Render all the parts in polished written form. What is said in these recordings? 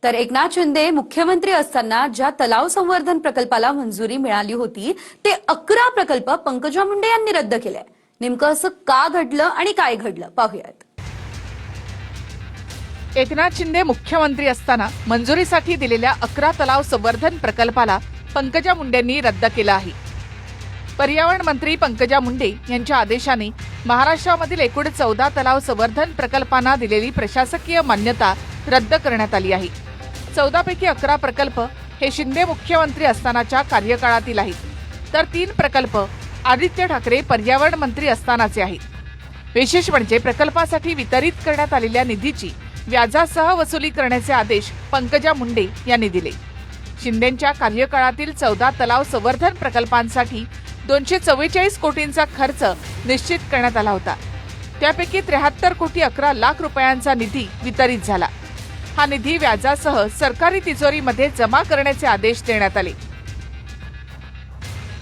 तर एकनाथ शिंदे मुख्यमंत्री असताना ज्या तलाव संवर्धन प्रकल्पाला मंजुरी मिळाली होती ते 11 प्रकल्प पंकजा मुंडे यांनी रद्द केले। नेमकं असं का घडलं आणि काय घडलं पाहूयात। एकनाथ शिंदे मुख्यमंत्री असताना मंजुरीसाठी दिलेल्या 11 तलाव संवर्धन प्रकल्पाला पंकजा मुंडेंनी रद्द केलं आहे। पर्यावरण मंत्री पंकजा मुंडे यांच्या आदेशाने महाराष्ट्रामधील एकूण 14 तलाव संवर्धन प्रकल्पांना दिलेली प्रशासकीय मान्यता रद्द करण्यात आली आहे। 14 पैकी 11 प्रकल्प हे शिंदे मुख्यमंत्री असतानाच्या कार्यकाळातील आहेत, तर 3 प्रकल्प आदित्य ठाकरे पर्यावरण मंत्री असतानाचे आहेत। विशेष म्हणजे प्रकल्पासाठी वितरित करण्यात आलेल्या निधीची व्याजासह वसुली करण्याचे आदेश पंकजा मुंडे यांनी दिले। शिंदेंच्या कार्यकाळातील 14 तलाव संवर्धन प्रकल्पांसाठी 244 कोटींचा खर्च निश्चित करण्यात आला होता। त्यापैकी 73 कोटी 11 लाख रुपयांचा निधी वितरित झाला। हा निधी व्याजासह सरकारी तिजोरीमध्ये जमा करण्याचे आदेश देण्यात आले।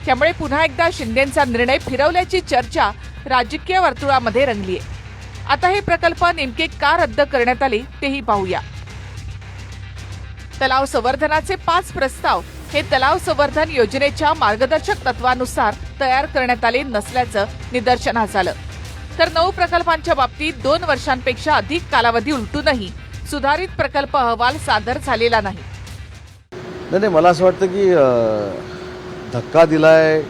त्यामुळे पुन्हा एकदा शिंदेंचा निर्णय फिरवल्याची चर्चा राजकीय वर्तुळामध्ये रंगली आहे। आता हे प्रकल्प नेमके का रद्द करण्यात आले तेही पाहूया। तलाव संवर्धनाचे 5 प्रस्ताव हे तलाव संवर्धन योजनेच्या मार्गदर्शक तत्वानुसार तयार करण्यात आले नसल्याचं निदर्शनास आलं, तर 9 प्रकल्पांच्या बाबतीत 2 वर्षांपेक्षा अधिक कालावधी उलटूनही सुधारित प्रकल्प अहवाल सादर झालेला नाही। नाही, मला असं वाटतं की धक्का दिलाय।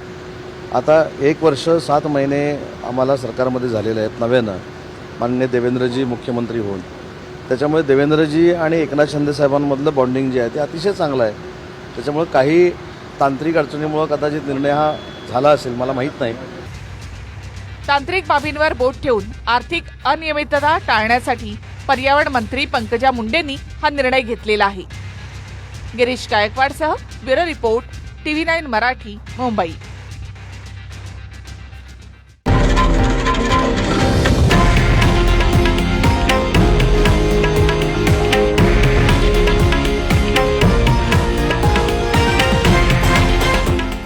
आता 1 वर्ष 7 महिने आम्हाला सरकारमध्ये झालेले आहेत नव्यानं माननीय देवेंद्रजी मुख्यमंत्री होऊन। त्याच्यामुळे देवेंद्रजी आणि एकनाथ शिंदे साहेबांमधलं बॉन्डिंग जे आहे ते अतिशय चांगलं आहे। त्याच्यामुळे काही तांत्रिक अडचणीमुळे कदाचित निर्णय हा झाला असेल, मला माहीत नाही। तांत्रिक बाबींवर बोट ठेवून आर्थिक अनियमितता टाळण्यासाठी पर्यावरण मंत्री पंकजा मुंडेंनी हा निर्णय घेतलेला आहे। गिरीश गायकवाडसह bureau report TV9 Marathi, Mumbai.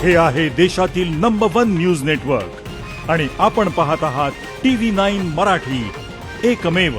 हे आहे देशातील नंबर 1 न्यूज नेटवर्क आणि आपण पाहत आहात TV9 मराठी, एकमेव।